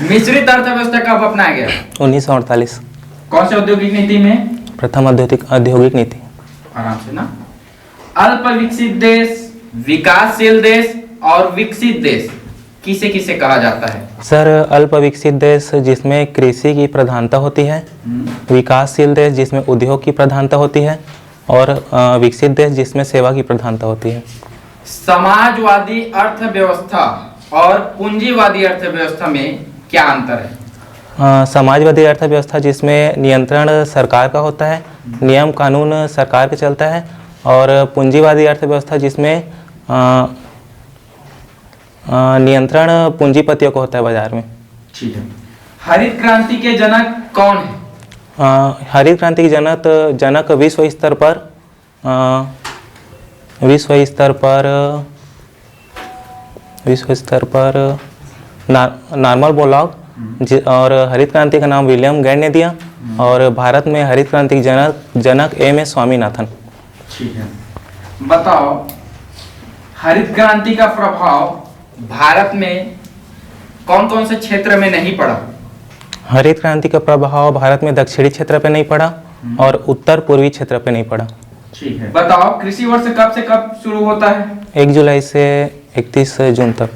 मिश्रित अर्थव्यवस्था कब अपनाया गया? 1948। कौन से औद्योगिक नीति में? प्रथम औद्योगिक नीति। आराम से ना। अल्प विकसित देश, विकासशील देश और विकसित देश किसे किसे कहा जाता है? सर, अल्प विकसित देश जिसमें कृषि की प्रधानता होती है, विकासशील देश जिसमें उद्योग की प्रधानता होती है, और विकसित देश जिसमें सेवा की प्रधानता होती है। समाजवादी अर्थव्यवस्था और पूंजीवादी अर्थव्यवस्था में क्या अंतर है? समाजवादी अर्थव्यवस्था जिसमें नियंत्रण सरकार का होता है, नियम कानून सरकार का चलता है, और पूंजीवादी अर्थव्यवस्था जिसमें नियंत्रण पूंजीपतियों को होता है बाजार में। ठीक है। हरित क्रांति के जनक कौन है? हरित क्रांति के जनक विश्व स्तर पर नॉर्मन बोरलॉग, और हरित क्रांति का नाम विलियम गेट ने दिया, और भारत में हरित क्रांति के जनक एम एस स्वामीनाथन। ठीक है। बताओ, हरित क्रांति का प्रभाव भारत में कौन कौन से क्षेत्र में नहीं पड़ा? हरित क्रांति का प्रभाव भारत में दक्षिणी क्षेत्र पे नहीं पड़ा और उत्तर पूर्वी क्षेत्र पे नहीं पड़ा। ठीक है। बताओ, कृषि वर्ष कब से कब शुरू होता है? 1 जुलाई से 31 जून तक।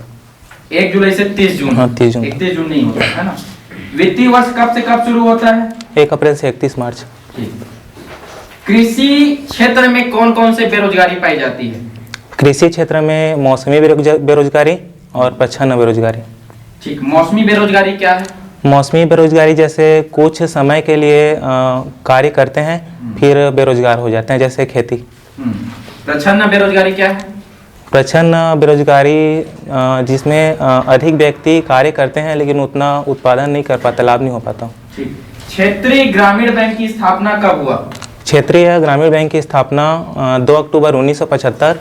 1 जुलाई से 30 जून? हाँ, 30 जून। 31 जून नहीं होता है ना। वित्तीय वर्ष कब से कब शुरू होता है? 1 अप्रैल से 31 मार्च। कृषि क्षेत्र में कौन कौन से बेरोजगारी पाई जाती है? कृषि क्षेत्र में मौसमी बेरोजगारी और प्रच्छन्न बेरोजगारी। ठीक। मौसमी बेरोजगारी क्या है? मौसमी बेरोजगारी जैसे कुछ समय के लिए कार्य करते हैं फिर बेरोजगार हो जाते हैं, जैसे खेती। प्रच्छन्न बेरोजगारी क्या है? प्रच्छन्न बेरोजगारी जिसमें अधिक व्यक्ति कार्य करते हैं लेकिन उतना उत्पादन नहीं कर पाते, लाभ नहीं हो पाता। ठीक। क्षेत्रीय ग्रामीण बैंक की स्थापना कब हुआ? क्षेत्रीय ग्रामीण बैंक की स्थापना 2 अक्टूबर 1975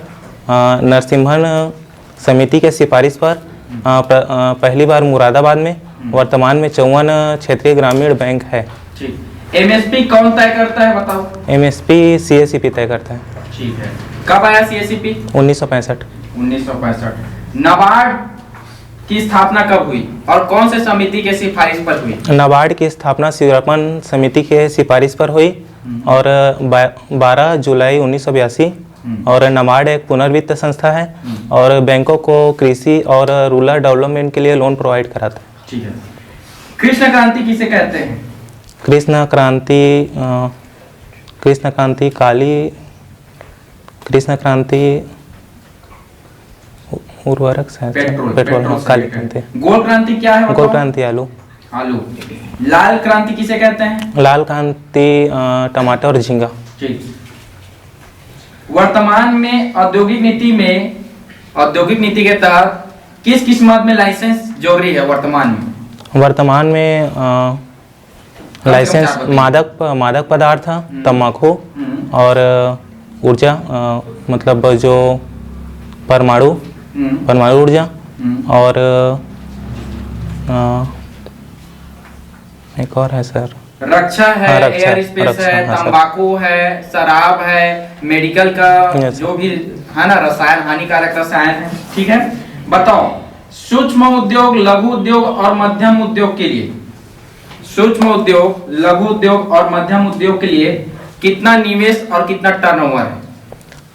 नरसिम्हन समिति के सिफारिश पर पहली बार मुरादाबाद में। वर्तमान में 54 क्षेत्रीय ग्रामीण बैंक है। ठीक। एमएसपी कौन तय करता है, बताओ? एमएसपी सीएसईपी तय करता है। ठीक है। कब आया सीएसईपी? 1965। 1965। नाबार्ड की स्थापना कब हुई और कौन से समिति के सिफारिश पर हुई? नाबार्ड की स्थापना शिवरपन समिति के सिफारिश पर हुई और 12 जुलाई 1982। और नाबार्ड एक पुनर्वित्त संस्था है और बैंकों को कृषि और रूरल डेवलपमेंट के लिए लोन प्रोवाइड कराता है। ठीक है। कृष्ण क्रांति किसे कहते हैं? कृष्ण क्रांति उर्वरक पेट्रोल काली क्रांति। गोल क्रांति क्या है? गोल क्रांति आलू। लाल क्रांति किसे कहते हैं? लाल क्रांति टमाटर और झींगा। ठीक। वर्तमान में औद्योगिक नीति के तहत किस मद में लाइसेंस जरूरी है? वर्तमान में लाइसेंस मादक पदार्थ, तंबाकू और ऊर्जा, मतलब जो परमाणु ऊर्जा, और एक और है सर, रक्षा है, एयर स्पेस है, तंबाकू है, शराब है, मेडिकल का जो भी है ना, रसायन, हानिकारक रसायन है। ठीक है। बताओ, सूक्ष्म उद्योग, लघु उद्योग और मध्यम उद्योग के लिए, सूक्ष्म उद्योग, लघु उद्योग और मध्यम उद्योग के लिए कितना निवेश और कितना टर्नओवर है?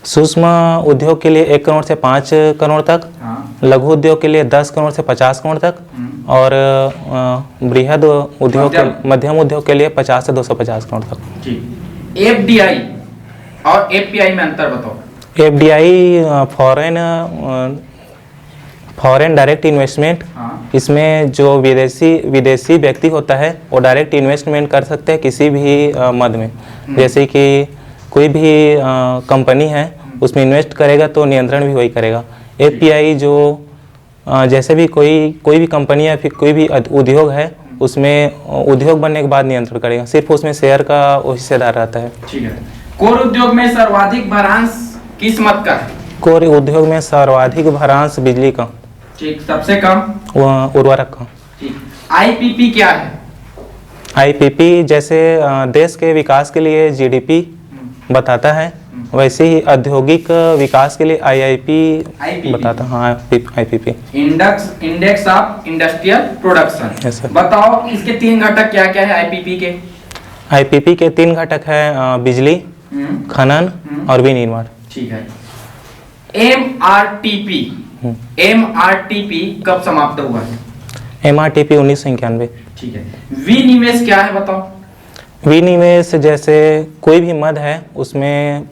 सूक्ष्म उद्योग के लिए 1 करोड़ से 5 करोड़ तक। हाँ। लघु उद्योग के लिए 10 करोड़ से 50 करोड़ तक। और बृहद उद्योग मध्यम उद्योग के लिए 50 से 250 करोड़ तक। ठीक। एफडीआई और एफपीआई में अंतर बताओ। FDI foreign direct investment. हाँ। इसमें जो विदेशी व्यक्ति होता है वो डायरेक्ट इन्वेस्टमेंट कर सकते हैं किसी भी मद में। जैसे कि कोई भी कंपनी है उसमें इन्वेस्ट करेगा तो नियंत्रण भी वही करेगा। एफपीआई जो जैसे भी कोई भी कंपनी या फिर कोई भी उद्योग है उसमें उद्योग बनने के बाद नियंत्रण करेगा, सिर्फ उसमें शेयर का हिस्सेदार रहता है। ठीक है। कोर उद्योग में सर्वाधिक भरांश किस मद का है? कोर उद्योग में सर्वाधिक भरांश बिजली का। ठीक। सबसे कम? उर्वरक का। ठीक। आईपीपी क्या है? आईपीपी जैसे देश के विकास के लिए जीडीपी बताता है वैसे ही औद्योगिक विकास के लिए IIP बताता हूँ। हाँ, IPP index of industrial production. Yes, sir. बताओ इसके 3 घटक क्या क्या है IPP के? IPP के 3 घटक है, बिजली, खनन और विनिर्माण। ठीक है। MRTP कब समाप्त हुआ है? MRTP 1991। ठीक है। विनिवेश क्या है बताओ? विनिवेश जैसे कोई भी मद है उसमें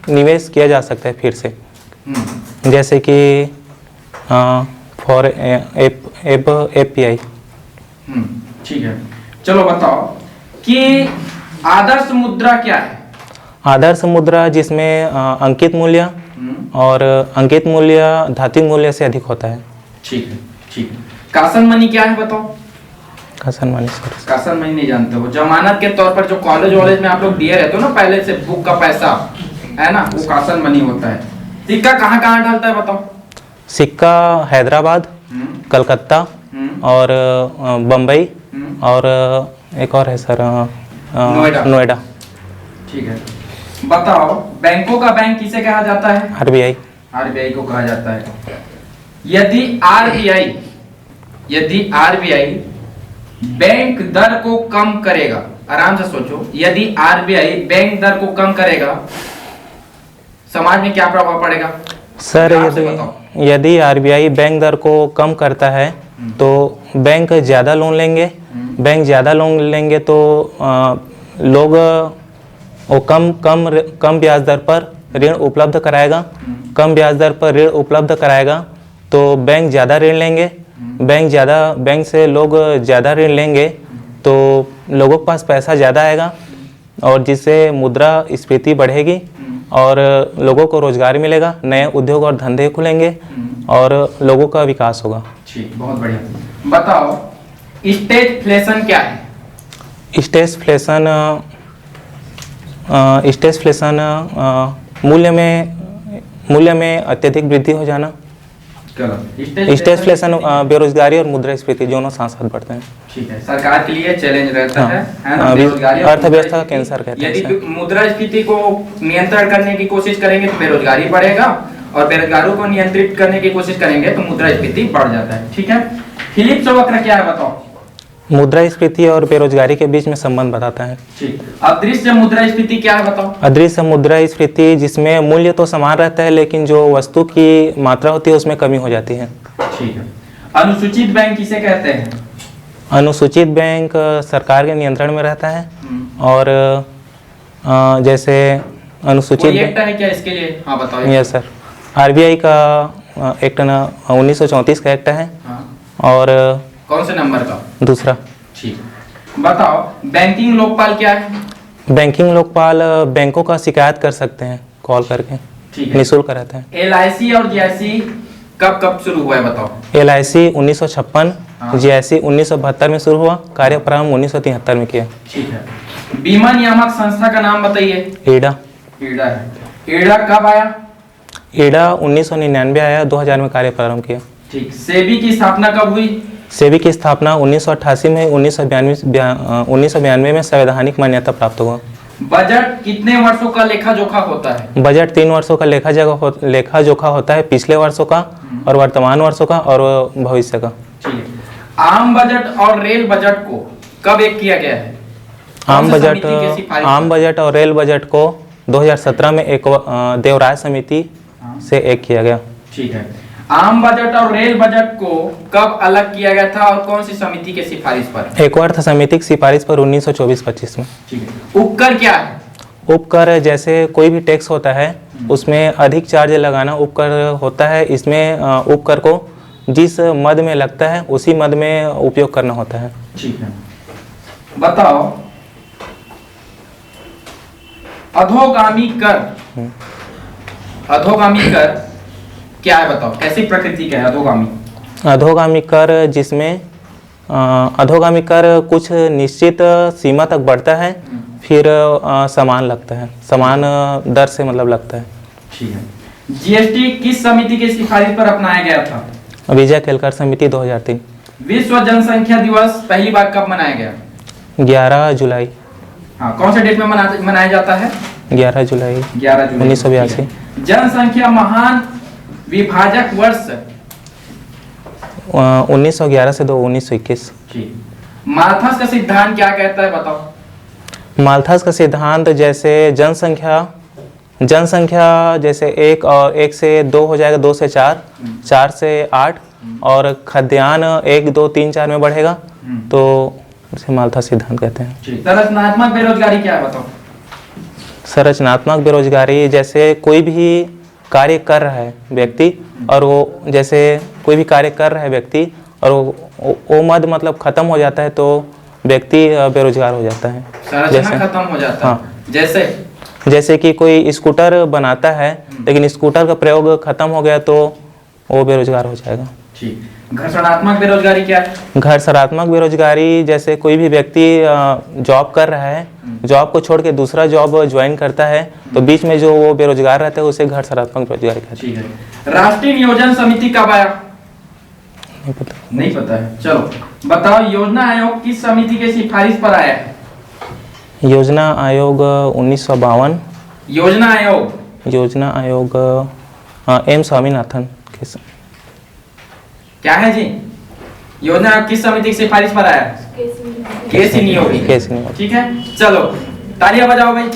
निवेश किया जा सकता है फिर से, जैसे कि फॉर FPI। ठीक है। चलो बताओ कि आदर्श मुद्रा क्या है? आदर्श मुद्रा जिसमें अंकित मूल्य और अंकित मूल्य धात्विक मूल्य से अधिक होता है। ठीक है, ठीक है। कासन मनी क्या है बताओ? Kasan money, sir Kasan money नहीं जानते हो? जमानत के तौर पर जो कॉलेज में आप लोग दिए रहते हो ना पहले से, बुक का पैसा है ना, वो कासन मनी होता है। सिक्का कहाँ कहाँ ढलता है बताओ? सिक्का हैदराबाद, कलकत्ता और बम्बई और एक और है सर, नोएडा। ठीक है। बताओ बैंकों का बैंक किसे कहा जाता है? RBI को कहा जाता है। यदि RBI बैंक दर को कम करेगा, आराम से सोचो, यदि RBI बैंक दर को कम करेगा समाज में क्या प्रभाव पड़ेगा? सर यदि RBI बैंक दर को कम करता है तो बैंक ज़्यादा लोन लेंगे, तो लोग वो कम ब्याज दर पर ऋण उपलब्ध कराएगा। कम ब्याज दर पर ऋण उपलब्ध कराएगा तो बैंक ज़्यादा ऋण लेंगे। बैंक से लोग ज़्यादा ऋण लेंगे तो लोगों के पास पैसा ज़्यादा आएगा और जिससे मुद्रास्फीति बढ़ेगी और लोगों को रोजगार मिलेगा, नए उद्योग और धंधे खुलेंगे और लोगों का विकास होगा। ठीक, बहुत बढ़िया। बताओ स्टेजफ्लेशन क्या है? स्टेजफ्लेशन मूल्य में अत्यधिक वृद्धि हो जाना। स्टेजफ्लेशन बेरोजगारी और मुद्रास्फीति दोनों साथ साथ बढ़ते हैं। ठीक है, सरकार के लिए चैलेंज रहता है ना, बेरोजगारी, अर्थव्यवस्था का कैंसर कहते हैं। यदि मुद्रास्फीति को नियंत्रण करने की कोशिश करेंगे तो बेरोजगारी बढ़ेगा और बेरोजगारों को नियंत्रित करने की कोशिश करेंगे तो मुद्रास्फीति बढ़ जाता है। ठीक है। फिलिप्स वक्र क्या है बताओ? मुद्रास्फीति और बेरोजगारी के बीच में संबंध बताता है। ठीक। अदृश्य मुद्रास्फीति क्या है बताओ? अदृश्य मुद्रास्फीति जिसमें मूल्य तो समान रहता है लेकिन जो वस्तु की मात्रा होती है उसमें कमी हो जाती है। ठीक है। अनुसूचित बैंक किसे कहते हैं? अनुसूचित बैंक सरकार के नियंत्रण में रहता है और जैसे अनुसूचित एक्ट है क्या इसके लिए? हाँ बताओ। यस सर, RBI का एक्ट 1934 का एक्ट है। और कौन से नंबर का? दूसरा। ठीक। बताओ बैंकिंग लोकपाल क्या है? बैंकिंग लोकपाल बैंकों का शिकायत कर सकते हैं कॉल करके। ठीक है, निःशुल्क रहता है। LIC और GIC कब शुरू हुआ है बताओ? LIC 1956, GIC 1972 में शुरू हुआ, कार्य प्रारंभ 1973 में किया। ठीक है। बीमा नियामक संस्था का नाम बताइए। ईडा है। ईडा कब आया? ईडा 1999 आया, 2000 में कार्य प्रारंभ किया। ठीक। सेबी की स्थापना कब हुई? सेबी की स्थापना 1988 में, 1992 में संवैधानिक मान्यता प्राप्त हुआ। बजट कितने वर्षों का लेखा जोखा होता है? बजट 3 वर्षों का लेखा जोखा होता है, पिछले वर्षों का और वर्तमान वर्षों का और भविष्य का। ठीक है। आम बजट और रेल बजट को कब एक किया गया है? आम बजट और रेल बजट को 2017 में एक देवराय समिति से एक किया गया। ठीक है। आम बजट और रेल बजट को कब अलग किया गया था और कौन सी समिति के सिफारिश पर? एकवर्थ समिति की सिफारिश पर 1924-25 में। ठीक है। उपकर क्या है? उपकर जैसे कोई भी टैक्स होता है उसमें अधिक चार्ज लगाना उपकर होता है। इसमें उपकर को जिस मद में लगता है उसी मद में उपयोग करना होता है। ठीक है। बताओ अधोगामी कर क्या है बताओ? कैसी प्रकृति का है अधोगामी? अधोगामी कर जिसमें अधोगामी कर कुछ निश्चित सीमा तक बढ़ता है फिर समान लगता है, समान दर से मतलब लगता है। ठीक है। GST किस समिति की सिफारिश पर अपनाया गया था? विजय केलकर समिति 2003। विश्व जनसंख्या दिवस पहली बार कब मनाया गया? 11 जुलाई। हाँ, कौन से डेट में मनाया जाता है? 11 जुलाई 1982। जनसंख्या महान विभाजक वर्ष 1911 से 1921। माल्थस का सिद्धांत क्या कहता है बताओ। माल्थस का सिद्धांत जैसे जनसंख्या जैसे 1 से 2 हो जाएगा, 2 से 4, 4 से 8 और खाद्यान्न 1 2 3 4 में बढ़ेगा, तो उसे माल्थस सिद्धांत कहते हैं। संरचनात्मक बेरोजगारी क्या है बताओ। संरचनात्मक बेरोजगारी जैसे कोई भी कार्य कर रहा है व्यक्ति और वो जैसे कोई भी कार्य कर रहा है व्यक्ति और वो मद मतलब खत्म हो जाता है तो व्यक्ति बेरोजगार हो जाता है। संरचना खत्म हो जाता है। जैसे कि कोई स्कूटर बनाता है लेकिन स्कूटर का प्रयोग खत्म हो गया तो वो बेरोजगार हो जाएगा। घर्षणात्मक बेरोजगारी क्या है। घर्षणात्मक बेरोजगारी जैसे कोई भी व्यक्ति जॉब कर रहा है, जॉब को छोड़ के दूसरा जॉब ज्वाइन करता है तो बीच में जो वो बेरोजगार रहता है उसे घर्षणात्मक बेरोजगारी कहते हैं। राष्ट्रीय नियोजन समिति कब आया। नहीं पता है। चलो बताओ, योजना आयोग किस समिति के सिफारिश पर आया है। योजना आयोग 1952। योजना आयोग एम स्वामीनाथन के क्या है जी। योजना आयोग किस समिति की सिफारिश पर आया है। केसी नियोगी। केसी नियोगी। ठीक है, चलो तालियां बजाओ भाई।